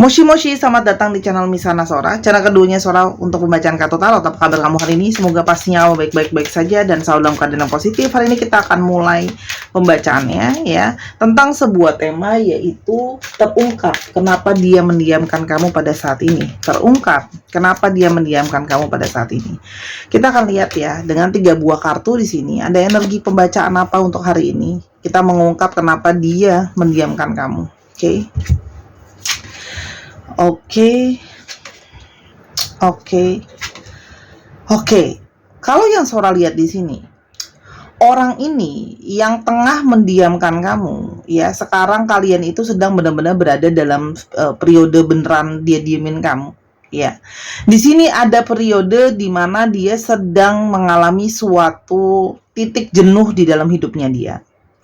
Moshi Moshi, selamat datang di channel Misana Sora, channel keduanya Sora untuk pembacaan kartu tarot. Apa kabar kamu hari ini? Semoga pastinya kamu baik-baik saja dan selalu dalam keadaan yang positif. Hari ini kita akan mulai pembacaannya ya, tentang sebuah tema yaitu terungkap kenapa dia mendiamkan kamu pada saat ini. Terungkap kenapa dia mendiamkan kamu pada saat ini. Kita akan lihat ya, dengan 3 buah kartu di sini ada energi pembacaan apa untuk hari ini. Kita mengungkap kenapa dia mendiamkan kamu. Oke. Kalau yang Sora lihat di sini, orang ini yang tengah mendiamkan kamu, ya sekarang kalian itu sedang benar-benar berada dalam periode beneran dia diemin kamu. Ya, di sini ada periode di mana dia sedang mengalami suatu titik jenuh di dalam hidupnya dia.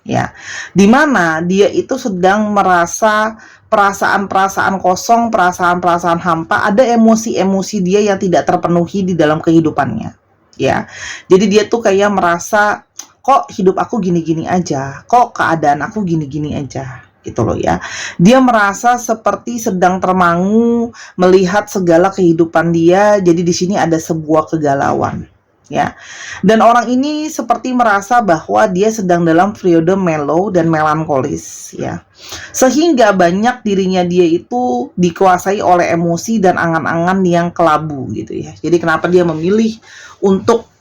Ya, dimana dia itu sedang merasa perasaan-perasaan kosong, perasaan-perasaan hampa, ada emosi-emosi dia yang tidak terpenuhi di dalam kehidupannya. Ya, jadi dia tuh kayak merasa, kok hidup aku gini-gini aja, kok keadaan aku gini-gini aja, gitu loh ya. Dia merasa seperti sedang termangu melihat segala kehidupan dia, jadi di sini ada sebuah kegalauan. Ya, dan orang ini seperti merasa bahwa dia sedang dalam periode mellow dan melankolis ya, sehingga banyak dirinya dia itu dikuasai oleh emosi dan angan-angan yang kelabu gitu ya. Jadi kenapa dia memilih untuk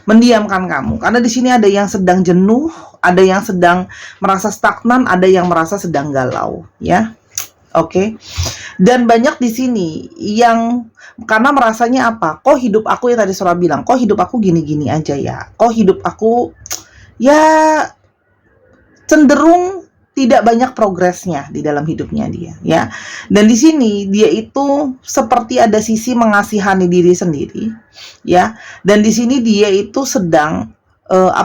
mendiamkan kamu, karena di sini ada yang sedang jenuh, ada yang sedang merasa stagnan, ada yang merasa sedang galau ya. Dan banyak di sini yang karena merasanya apa? Kok hidup aku, ya tadi Sora bilang, kok hidup aku gini-gini aja ya? Kok hidup aku ya cenderung tidak banyak progresnya di dalam hidupnya dia ya. Dan di sini dia itu seperti ada sisi mengasihani diri sendiri ya. Dan di sini dia itu sedang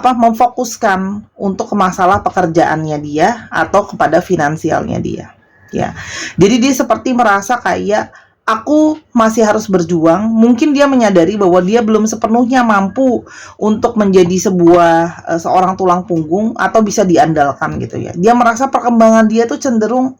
memfokuskan untuk ke masalah pekerjaannya dia atau kepada finansialnya dia. Ya, jadi dia seperti merasa kayak aku masih harus berjuang. Mungkin dia menyadari bahwa dia belum sepenuhnya mampu untuk menjadi seorang tulang punggung atau bisa diandalkan gitu ya. Dia merasa perkembangan dia tuh cenderung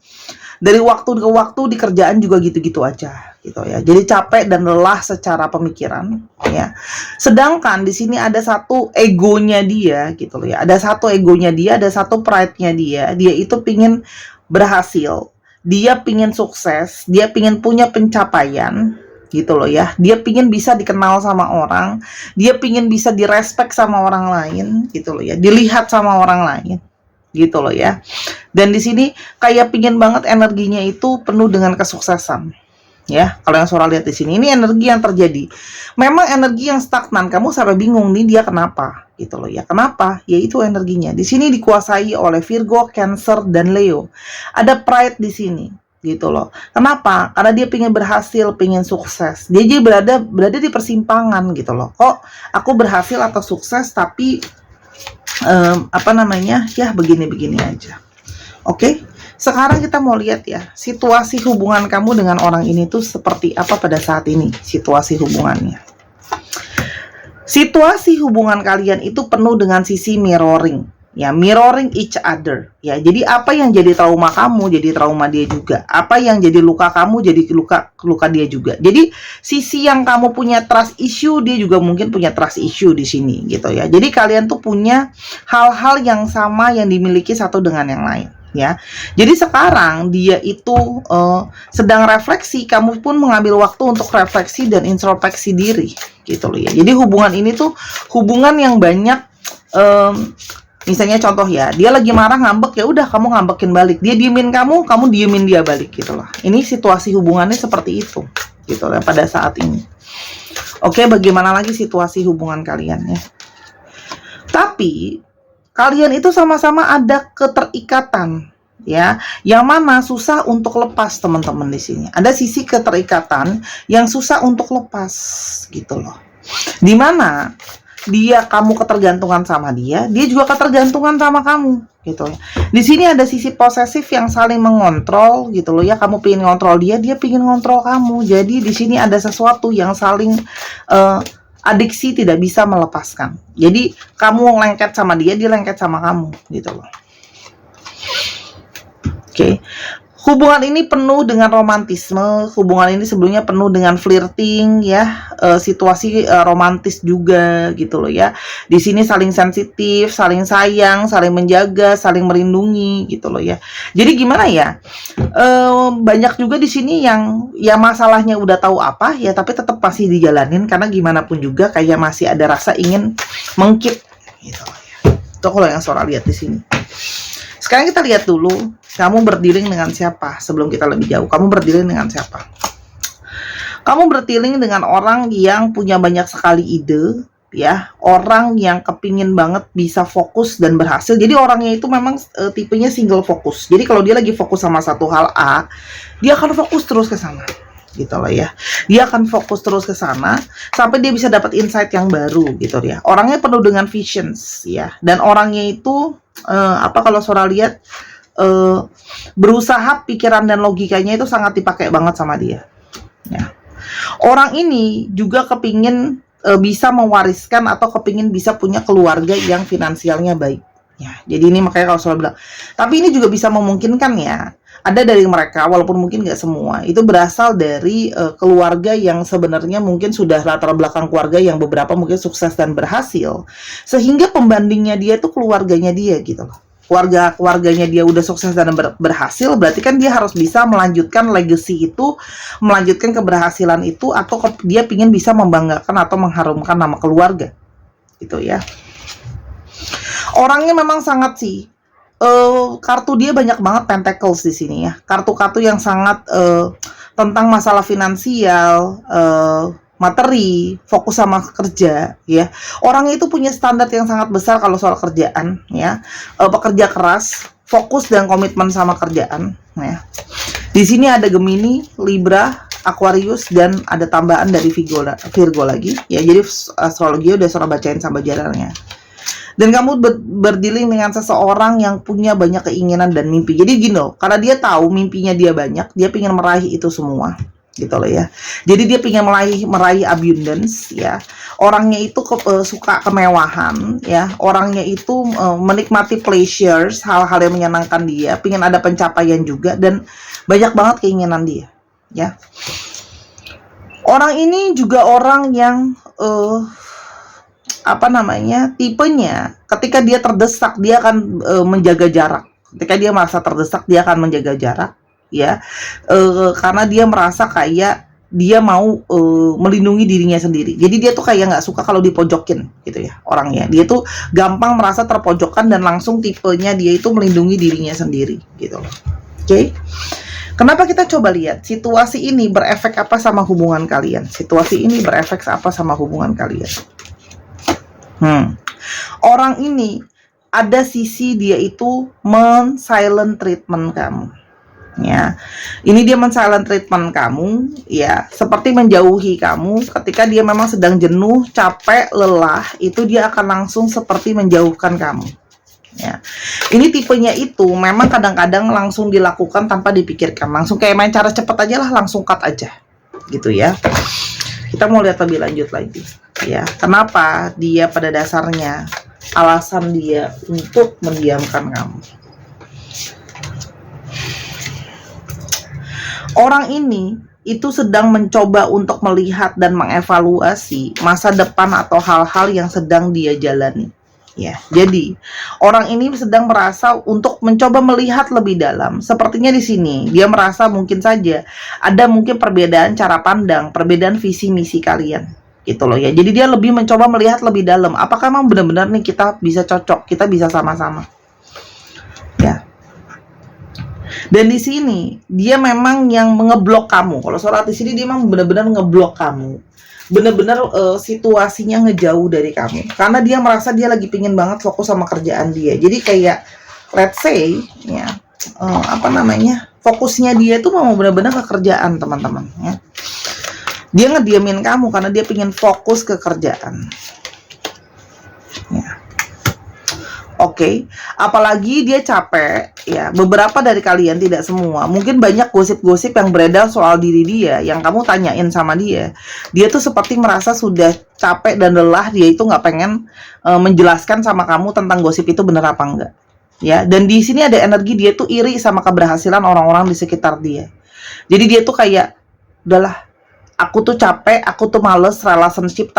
dari waktu ke waktu di kerjaan juga gitu-gitu aja gitu ya. Jadi capek dan lelah secara pemikiran ya. Sedangkan di sini ada satu egonya dia gitu loh ya. Ada satu egonya dia, ada satu pride-nya dia. Dia itu pingin berhasil. Dia pingin sukses, dia pingin punya pencapaian, gitu loh ya. Dia pingin bisa dikenal sama orang, dia pingin bisa direspek sama orang lain, gitu loh ya. Dilihat sama orang lain, gitu loh ya. Dan di sini kayak pingin banget energinya itu penuh dengan kesuksesan. Ya, kalau yang Sora lihat di sini, ini energi yang terjadi. Memang energi yang stagnan, kamu sampai bingung nih dia kenapa, gitu loh ya. Kenapa? Yaitu energinya. Di sini dikuasai oleh Virgo, Cancer, dan Leo. Ada pride di sini, gitu loh. Kenapa? Karena dia pengen berhasil, pengen sukses. Dia jadi berada di persimpangan, gitu loh. Kok aku berhasil atau sukses, tapi ya begini-begini aja. Sekarang kita mau lihat ya, situasi hubungan kamu dengan orang ini tuh seperti apa pada saat ini, situasi hubungannya. Situasi hubungan kalian itu penuh dengan sisi mirroring, ya, mirroring each other, ya. Jadi apa yang jadi trauma kamu, jadi trauma dia juga. Apa yang jadi luka kamu, jadi luka dia juga. Jadi sisi yang kamu punya trust issue, dia juga mungkin punya trust issue di sini, gitu ya. Jadi kalian tuh punya hal-hal yang sama yang dimiliki satu dengan yang lain. Ya, jadi sekarang dia itu sedang refleksi, kamu pun mengambil waktu untuk refleksi dan introspeksi diri, gitu loh ya. Jadi hubungan ini tuh hubungan yang banyak, misalnya contoh ya, dia lagi marah ngambek, ya udah kamu ngambekin balik. Dia diemin kamu, kamu diemin dia balik, gitu loh. Ini situasi hubungannya seperti itu, gitu loh pada saat ini. Bagaimana lagi situasi hubungan kalian ya? Tapi kalian itu sama-sama ada keterikatan ya, yang mana susah untuk lepas teman-teman di sini. Ada sisi keterikatan yang susah untuk lepas gitu loh. Dimana kamu ketergantungan sama dia, dia juga ketergantungan sama kamu gitu ya. Di sini ada sisi posesif yang saling mengontrol gitu loh ya. Kamu pengen ngontrol dia, dia pengen ngontrol kamu. Jadi di sini ada sesuatu yang saling adiksi, tidak bisa melepaskan. Jadi kamu lengket sama dia, dia lengket sama kamu gitu loh. Hubungan ini penuh dengan romantisme, hubungan ini sebelumnya penuh dengan flirting ya, situasi romantis juga gitu loh ya. Di sini saling sensitif, saling sayang, saling menjaga, saling melindungi gitu loh ya. Jadi gimana ya? Banyak juga di sini yang ya masalahnya udah tahu apa ya, tapi tetap masih dijalanin karena gimana pun juga kayak masih ada rasa ingin mengkeep gitu loh ya. Itu kalau yang Sora lihat di sini. Sekarang kita lihat dulu, kamu berdealing dengan siapa? Sebelum kita lebih jauh, kamu berdealing dengan siapa? Kamu berdealing dengan orang yang punya banyak sekali ide, ya. Orang yang kepingin banget bisa fokus dan berhasil. Jadi orangnya itu memang tipenya single fokus. Jadi kalau dia lagi fokus sama satu hal A, dia akan fokus terus ke sana. Gitu loh ya. Dia akan fokus terus ke sana sampai dia bisa dapat insight yang baru gitu ya. Orangnya penuh dengan visions ya. Dan orangnya itu kalau Sora lihat berusaha, pikiran dan logikanya itu sangat dipakai banget sama dia ya. Orang ini juga kepingin bisa mewariskan atau kepingin bisa punya keluarga yang finansialnya baik ya. Jadi ini makanya kalau Sora bilang, tapi ini juga bisa memungkinkan ya, ada dari mereka walaupun mungkin nggak semua itu berasal dari keluarga yang sebenarnya mungkin sudah latar belakang keluarga yang beberapa mungkin sukses dan berhasil, sehingga pembandingnya dia tuh keluarganya dia gitu loh. Keluarganya dia udah sukses dan berhasil, berarti kan dia harus bisa melanjutkan legacy itu, melanjutkan keberhasilan itu, atau dia pingin bisa membanggakan atau mengharumkan nama keluarga gitu ya. Orangnya memang sangat sih kartu dia banyak banget pentacles di sini ya. Kartu-kartu yang sangat tentang masalah finansial, materi, fokus sama kerja ya. Orangnya itu punya standar yang sangat besar kalau soal kerjaan ya. Pekerja keras, fokus dan komitmen sama kerjaan ya. Di sini ada Gemini, Libra, Aquarius, dan ada tambahan dari Virgo lagi ya. Jadi astrologi udah Sora bacain sama jalannya. Dan kamu berdealing dengan seseorang yang punya banyak keinginan dan mimpi. Jadi gini loh, karena dia tahu mimpinya dia banyak, dia ingin meraih itu semua gitu loh ya. Jadi dia ingin meraih abundance ya. Orangnya itu suka kemewahan ya. Orangnya itu menikmati pleasures, hal-hal yang menyenangkan dia, ingin ada pencapaian juga, dan banyak banget keinginan dia ya. Orang ini juga orang yang tipenya ketika dia terdesak dia akan menjaga jarak. Ketika dia merasa terdesak dia akan menjaga jarak ya, karena dia merasa kayak dia mau melindungi dirinya sendiri. Jadi dia tuh kayak nggak suka kalau dipojokin gitu ya orangnya. Dia tuh gampang merasa terpojokkan dan langsung tipenya dia itu melindungi dirinya sendiri gitu loh. Oke. Kenapa kita coba lihat situasi ini berefek apa sama hubungan kalian? Situasi ini berefek apa sama hubungan kalian? Orang ini ada sisi dia itu men-silent treatment kamu ya. Ini dia men-silent treatment kamu ya, seperti menjauhi kamu ketika dia memang sedang jenuh, capek, lelah, itu dia akan langsung seperti menjauhkan kamu ya. Ini tipenya itu memang kadang-kadang langsung dilakukan tanpa dipikirkan, langsung kayak main cara cepet aja lah, langsung cut aja gitu ya. Kita mau lihat lebih lanjut lagi ya, kenapa dia pada dasarnya alasan dia untuk mendiamkan kamu. Orang ini itu sedang mencoba untuk melihat dan mengevaluasi masa depan atau hal-hal yang sedang dia jalani ya. Jadi orang ini sedang merasa untuk mencoba melihat lebih dalam. Sepertinya di sini dia merasa mungkin saja ada mungkin perbedaan cara pandang, perbedaan visi misi kalian gitu loh ya. Jadi dia lebih mencoba melihat lebih dalam, apakah memang benar-benar nih kita bisa cocok, kita bisa sama-sama ya. Dan di sini dia memang yang mengeblok kamu. Kalau Sora di sini dia memang benar-benar ngeblok kamu, benar-benar situasinya ngejauh dari kamu karena dia merasa dia lagi pingin banget fokus sama kerjaan dia. Jadi kayak let's say ya, fokusnya dia itu mau benar-benar ke kerjaan teman-teman ya. Dia ngediamin kamu karena dia pingin fokus ke kerjaan ya. Oke, apalagi dia capek ya. Beberapa dari kalian, tidak semua, mungkin banyak gosip-gosip yang beredar soal diri dia yang kamu tanyain sama dia. Dia tuh seperti merasa sudah capek dan lelah, dia itu nggak pengen menjelaskan sama kamu tentang gosip itu benar apa enggak ya. Dan di sini ada energi dia tuh iri sama keberhasilan orang-orang di sekitar dia. Jadi dia tuh kayak, udahlah, aku tuh capek, aku tuh males relationship,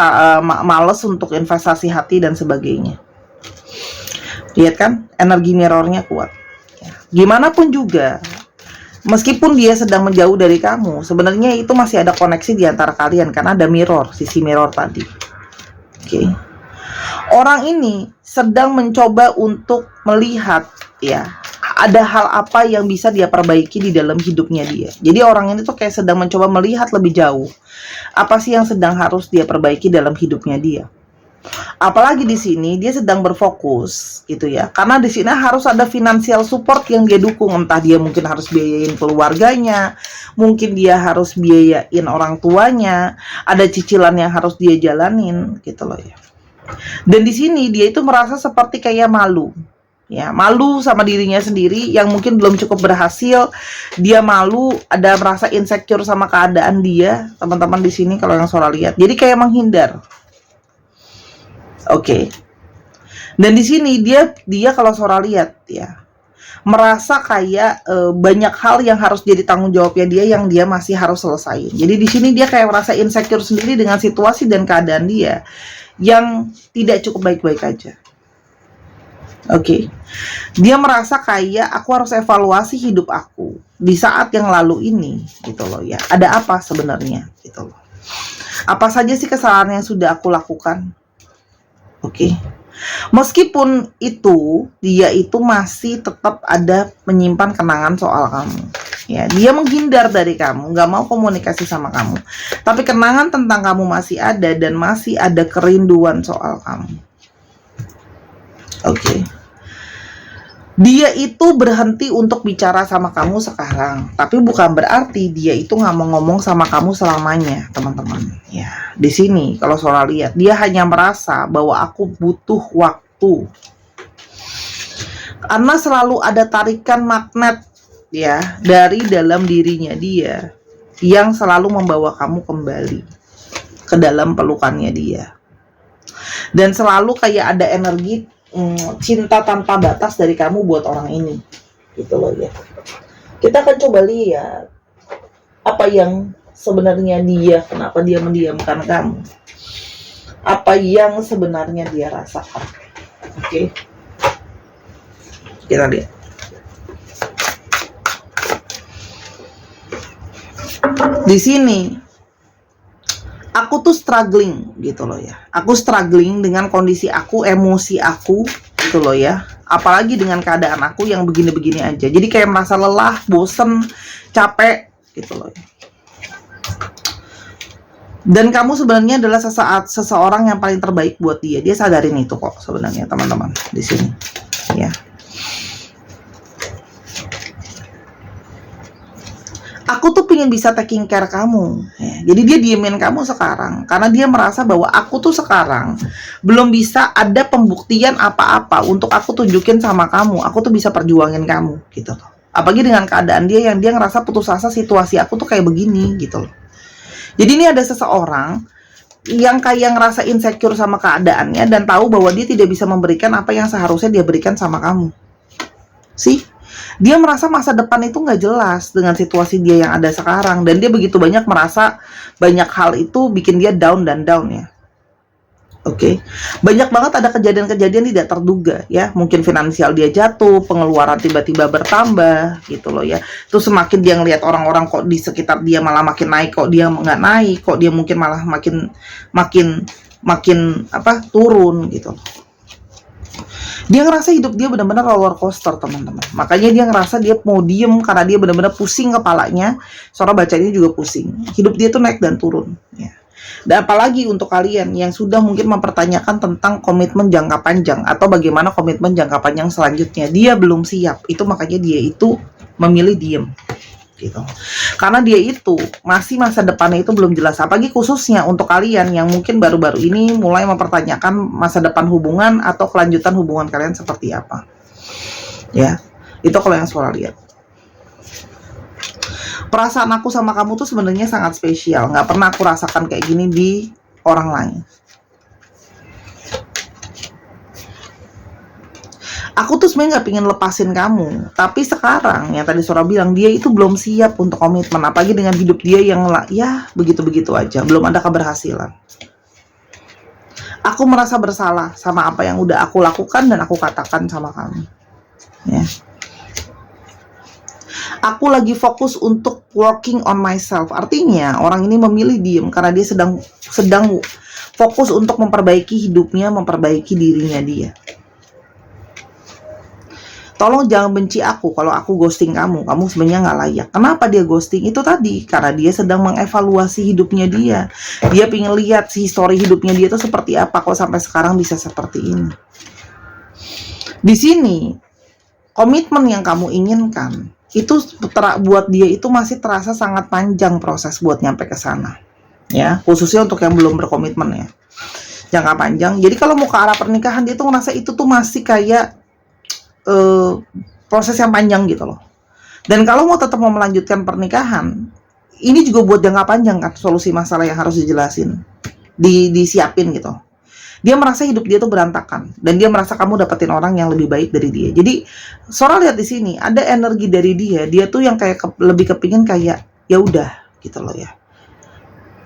males untuk investasi hati dan sebagainya. Lihat kan, energi mirrornya kuat. Gimana pun juga, meskipun dia sedang menjauh dari kamu, sebenarnya itu masih ada koneksi di antara kalian karena ada mirror, sisi mirror tadi. Oke. Orang ini sedang mencoba untuk melihat, ya, ada hal apa yang bisa dia perbaiki di dalam hidupnya dia. Jadi orang ini tuh kayak sedang mencoba melihat lebih jauh. Apa sih yang sedang harus dia perbaiki dalam hidupnya dia? Apalagi di sini dia sedang berfokus gitu ya. Karena di sini harus ada financial support yang dia dukung, entah dia mungkin harus biayain keluarganya, mungkin dia harus biayain orang tuanya, ada cicilan yang harus dia jalanin gitu loh ya. Dan di sini dia itu merasa seperti kayak malu. Ya, malu sama dirinya sendiri yang mungkin belum cukup berhasil. Dia malu, ada merasa insecure sama keadaan dia, teman-teman di sini kalau yang Sora lihat. Jadi kayak menghindar. Oke. Dan di sini dia kalau Sora lihat ya, merasa kayak banyak hal yang harus jadi tanggung jawabnya dia yang dia masih harus selesaiin. Jadi di sini dia kayak merasa insecure sendiri dengan situasi dan keadaan dia yang tidak cukup baik-baik aja. Oke. Dia merasa kayak aku harus evaluasi hidup aku di saat yang lalu ini gitu loh ya. Ada apa sebenarnya gitu loh. Apa saja sih kesalahan yang sudah aku lakukan? Oke. Meskipun itu dia itu masih tetap ada menyimpan kenangan soal kamu. Ya, dia menghindar dari kamu, nggak mau komunikasi sama kamu. Tapi kenangan tentang kamu masih ada dan masih ada kerinduan soal kamu. Oke. Dia itu berhenti untuk bicara sama kamu sekarang, tapi bukan berarti dia itu nggak mau ngomong sama kamu selamanya, teman-teman. Ya, di sini kalau Sora lihat, dia hanya merasa bahwa aku butuh waktu. Karena selalu ada tarikan magnet ya dari dalam dirinya dia yang selalu membawa kamu kembali ke dalam pelukannya dia. Dan selalu kayak ada energi cinta tanpa batas dari kamu buat orang ini gitu loh ya. Kita akan coba lihat apa yang sebenarnya dia, kenapa dia mendiamkan kamu, apa yang sebenarnya dia rasakan. Oke. Kita lihat. Di sini aku tuh struggling gitu loh ya. Aku struggling dengan kondisi aku, emosi aku gitu loh ya. Apalagi dengan keadaan aku yang begini-begini aja. Jadi kayak merasa lelah, bosen, capek gitu loh ya. Dan kamu sebenarnya adalah seseorang yang paling terbaik buat dia. Dia sadarin itu kok sebenarnya teman-teman di sini ya. Aku tuh pengen bisa taking care kamu ya. Jadi dia diemin kamu sekarang karena dia merasa bahwa aku tuh sekarang belum bisa ada pembuktian apa-apa untuk aku tunjukin sama kamu. Aku tuh bisa perjuangin kamu gitu loh. Apalagi dengan keadaan dia yang dia ngerasa putus asa, situasi aku tuh kayak begini gitu loh. Jadi ini ada seseorang yang kayak ngerasa insecure sama keadaannya dan tahu bahwa dia tidak bisa memberikan apa yang seharusnya dia berikan sama kamu. Sih? Dia merasa masa depan itu nggak jelas dengan situasi dia yang ada sekarang. Dan dia begitu banyak merasa banyak hal itu bikin dia down dan down ya. Oke. Banyak banget ada kejadian-kejadian tidak terduga ya. Mungkin finansial dia jatuh, pengeluaran tiba-tiba bertambah gitu loh ya. Terus semakin dia ngelihat orang-orang kok di sekitar dia malah makin naik, kok dia nggak naik, kok dia mungkin malah makin turun gitu loh. Dia ngerasa hidup dia benar-benar roller coaster teman-teman. Makanya dia ngerasa dia mau diem karena dia benar-benar pusing kepalanya. Sora baca ini juga pusing. Hidup dia tuh naik dan turun ya. Dan apalagi untuk kalian yang sudah mungkin mempertanyakan tentang komitmen jangka panjang atau bagaimana komitmen jangka panjang selanjutnya, dia belum siap. Itu makanya dia itu memilih diem gitu. Karena dia itu masih masa depannya itu belum jelas. Apalagi khususnya untuk kalian yang mungkin baru-baru ini mulai mempertanyakan masa depan hubungan atau kelanjutan hubungan kalian seperti apa. Ya, itu kalau yang Sora lihat. Perasaan aku sama kamu tuh sebenarnya sangat spesial. Nggak pernah aku rasakan kayak gini di orang lain. Aku tuh sebenarnya nggak pingin lepasin kamu, tapi sekarang yang tadi Sora bilang, dia itu belum siap untuk komitmen, apalagi dengan hidup dia yang ya begitu-begitu aja, belum ada keberhasilan. Aku merasa bersalah sama apa yang udah aku lakukan dan aku katakan sama kamu. Ya. Aku lagi fokus untuk working on myself. Artinya orang ini memilih diem karena dia sedang fokus untuk memperbaiki hidupnya, memperbaiki dirinya dia. Tolong jangan benci aku kalau aku ghosting kamu. Kamu sebenarnya nggak layak. Kenapa dia ghosting? Itu tadi karena dia sedang mengevaluasi hidupnya dia. Dia pengen lihat histori hidupnya dia itu seperti apa kok sampai sekarang bisa seperti ini. Di sini komitmen yang kamu inginkan itu buat dia itu masih terasa sangat panjang proses buat nyampe ke sana. Ya, khususnya untuk yang belum berkomitmen ya. Jangka panjang. Jadi kalau mau ke arah pernikahan dia tuh ngerasa itu tuh masih kayak proses yang panjang gitu loh. Dan kalau mau tetap mau melanjutkan pernikahan, ini juga buat jangka panjang kan, solusi masalah yang harus dijelasin, disiapin gitu. Dia merasa hidup dia tuh berantakan dan dia merasa kamu dapetin orang yang lebih baik dari dia. Jadi Sora lihat di sini ada energi dari dia tuh yang kayak lebih kepingin kayak ya udah gitu loh ya.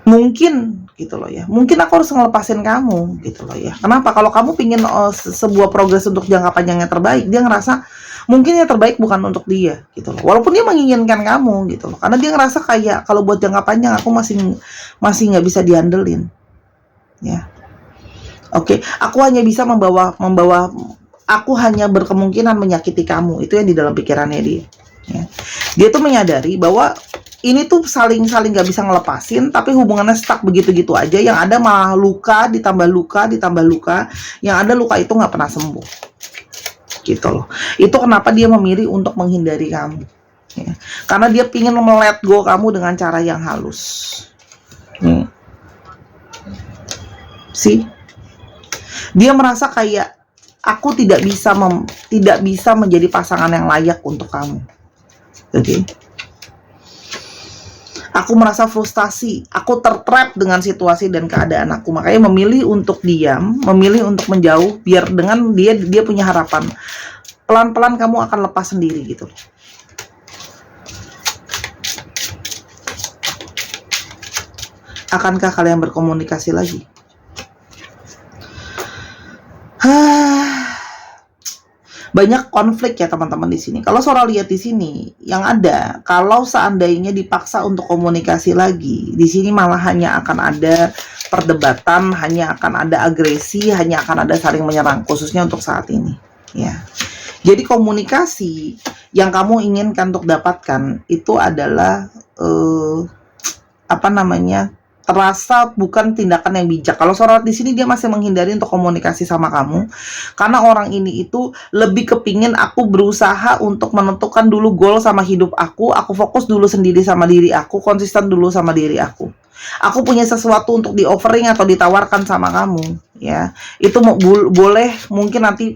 Mungkin gitu loh ya, mungkin aku harus ngelepasin kamu gitu loh ya. Kenapa? Kalau kamu pingin sebuah progres untuk jangka panjang yang terbaik, dia ngerasa mungkin yang terbaik bukan untuk dia gitu loh. Walaupun dia menginginkan kamu gitu loh, karena dia ngerasa kayak kalau buat jangka panjang aku masih nggak bisa diandelin ya. Oke, aku hanya bisa membawa aku hanya berkemungkinan menyakiti kamu. Itu yang di dalam pikirannya dia ya. Dia tuh menyadari bahwa ini tuh saling gak bisa ngelepasin, tapi hubungannya stuck begitu-gitu aja. Yang ada malah luka, ditambah luka. Yang ada luka itu gak pernah sembuh. Gitu loh. Itu kenapa dia memilih untuk menghindari kamu. Ya. Karena dia pingin let go kamu dengan cara yang halus. Dia merasa kayak aku tidak bisa menjadi pasangan yang layak untuk kamu. Oke. Aku merasa frustasi, aku tertrap dengan situasi dan keadaan aku, makanya memilih untuk diam, memilih untuk menjauh, biar dengan dia punya harapan, pelan-pelan kamu akan lepas sendiri gitu. Akankah kalian berkomunikasi lagi? Banyak konflik ya teman-teman di sini. Kalau Sora lihat di sini, yang ada kalau seandainya dipaksa untuk komunikasi lagi, di sini malah hanya akan ada perdebatan, hanya akan ada agresi, hanya akan ada saling menyerang, khususnya untuk saat ini. Ya. Jadi komunikasi yang kamu inginkan untuk dapatkan itu adalah terasa bukan tindakan yang bijak. Kalau Sora di sini dia masih menghindari untuk komunikasi sama kamu karena orang ini itu lebih kepingin aku berusaha untuk menentukan dulu goal sama hidup aku fokus dulu sendiri sama diri aku, konsisten dulu sama diri aku punya sesuatu untuk di offering atau ditawarkan sama kamu ya. Itu boleh mungkin nanti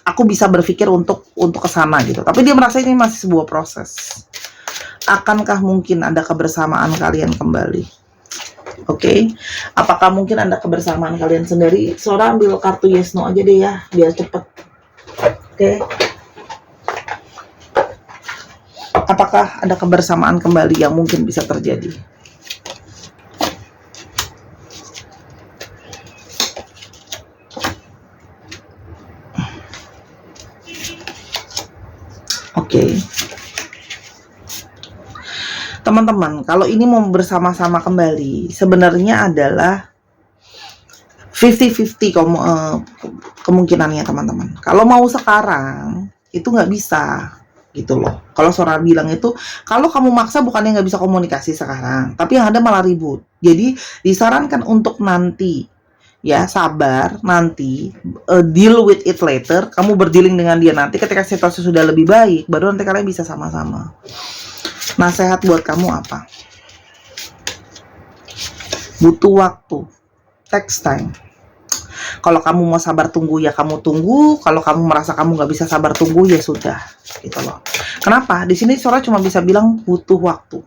aku bisa berpikir untuk kesana gitu, tapi dia merasa ini masih sebuah proses. Akankah mungkin ada kebersamaan kalian kembali? Oke, apakah mungkin ada kebersamaan kalian sendiri? Sora ambil kartu yes no aja deh ya, biar cepet. Oke. Apakah ada kebersamaan kembali yang mungkin bisa terjadi? Oke. Teman-teman, kalau ini mau bersama-sama kembali, sebenarnya adalah 50-50 kemungkinannya teman-teman. Kalau mau sekarang, itu nggak bisa, gitu loh. Kalau Sora bilang itu, kalau kamu maksa bukannya nggak bisa komunikasi sekarang, tapi yang ada malah ribut. Jadi disarankan untuk nanti, ya sabar, nanti deal with it later. Kamu berdealing dengan dia nanti, ketika situasi sudah lebih baik, baru nanti kalian bisa sama-sama. Nasihat buat kamu apa? Butuh waktu, takes time. Kalau kamu mau sabar tunggu ya kamu tunggu. Kalau kamu merasa kamu nggak bisa sabar tunggu ya sudah, gitu loh. Kenapa? Di sini Sora cuma bisa bilang butuh waktu.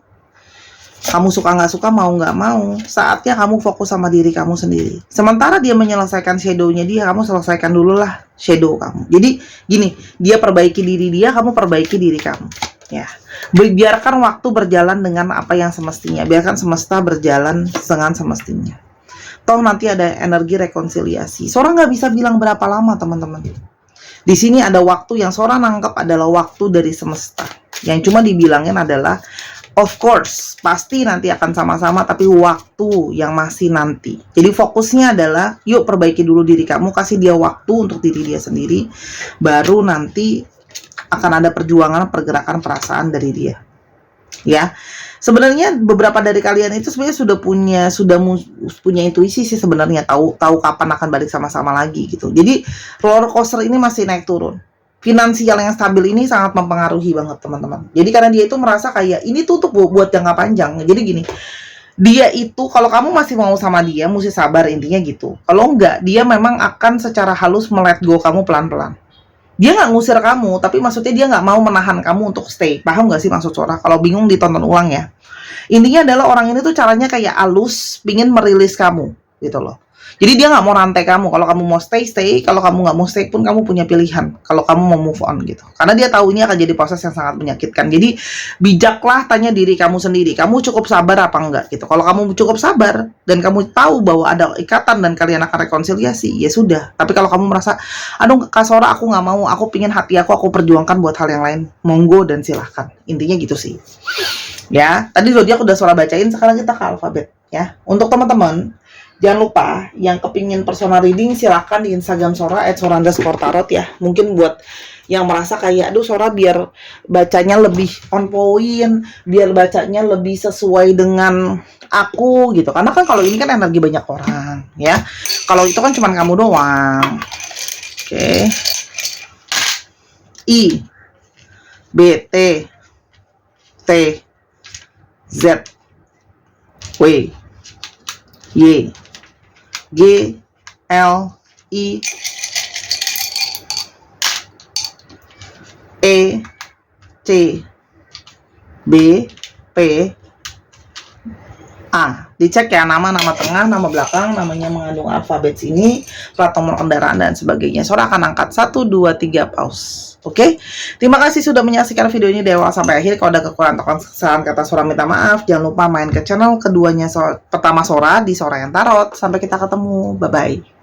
Kamu suka nggak suka, mau nggak mau, saatnya kamu fokus sama diri kamu sendiri. Sementara dia menyelesaikan shadow-nya dia, kamu selesaikan dulu lah shadow kamu. Jadi gini, dia perbaiki diri dia, kamu perbaiki diri kamu. Ya, biarkan waktu berjalan dengan apa yang semestinya. Biarkan semesta berjalan dengan semestinya. Toh nanti ada energi rekonsiliasi. Sora nggak bisa bilang berapa lama, teman-teman. Di sini ada waktu yang Sora nangkep adalah waktu dari semesta. Yang cuma dibilangin adalah, of course, pasti nanti akan sama-sama, tapi waktu yang masih nanti. Jadi fokusnya adalah, yuk perbaiki dulu diri kamu, kasih dia waktu untuk diri dia sendiri, baru nanti akan ada perjuangan, pergerakan, perasaan dari dia. Ya, sebenarnya beberapa dari kalian itu sebenarnya sudah punya intuisi sih sebenarnya, tahu kapan akan balik sama-sama lagi gitu. Jadi roller coaster ini masih naik turun. Finansial yang stabil ini sangat mempengaruhi banget, teman-teman. Jadi karena dia itu merasa kayak ini tuh untuk buat jangka panjang. Jadi gini, dia itu kalau kamu masih mau sama dia, mesti sabar, intinya gitu. Kalau enggak, dia memang akan secara halus melet go kamu pelan-pelan. Dia nggak ngusir kamu, tapi maksudnya dia nggak mau menahan kamu untuk stay. Paham nggak sih maksud Sora? Kalau bingung ditonton ulang ya. Intinya adalah orang ini tuh caranya kayak alus, pingin merilis kamu gitu loh. Jadi dia nggak mau rantai kamu. Kalau kamu mau stay, stay. Kalau kamu nggak mau stay pun kamu punya pilihan. Kalau kamu mau move on gitu. Karena dia tahu ini akan jadi proses yang sangat menyakitkan. Jadi bijaklah tanya diri kamu sendiri. Kamu cukup sabar apa enggak gitu. Kalau kamu cukup sabar dan kamu tahu bahwa ada ikatan dan kalian akan rekonsiliasi, ya sudah. Tapi kalau kamu merasa, aduh Kak Sora aku nggak mau, aku pingin hati aku perjuangkan buat hal yang lain, monggo dan silahkan. Intinya gitu sih. Ya, tadi zodiak udah Sora bacain, sekarang kita ke alfabet ya. Untuk teman-teman, jangan lupa yang kepingin personal reading silahkan di Instagram Sora @sora_tarot ya. Mungkin buat yang merasa kayak aduh Sora biar bacanya lebih on point, biar bacanya lebih sesuai dengan aku gitu. Karena kan kalau ini kan energi banyak orang ya. Kalau itu kan cuma kamu doang. Oke. I B T T Z W Y G L I E C B P A. Dicek ya nama tengah, nama belakang, namanya mengandung alfabet sini, plat nomor kendaraan dan sebagainya. Sora akan angkat 1, 2, 3 pause. Oke, terima kasih sudah menyaksikan video ini dari awal sampai akhir. Kalau ada kekurangan atau kesalahan kata Sora minta maaf. Jangan lupa main ke channel keduanya pertama Sora di Sora yang Tarot. Sampai kita ketemu, bye bye.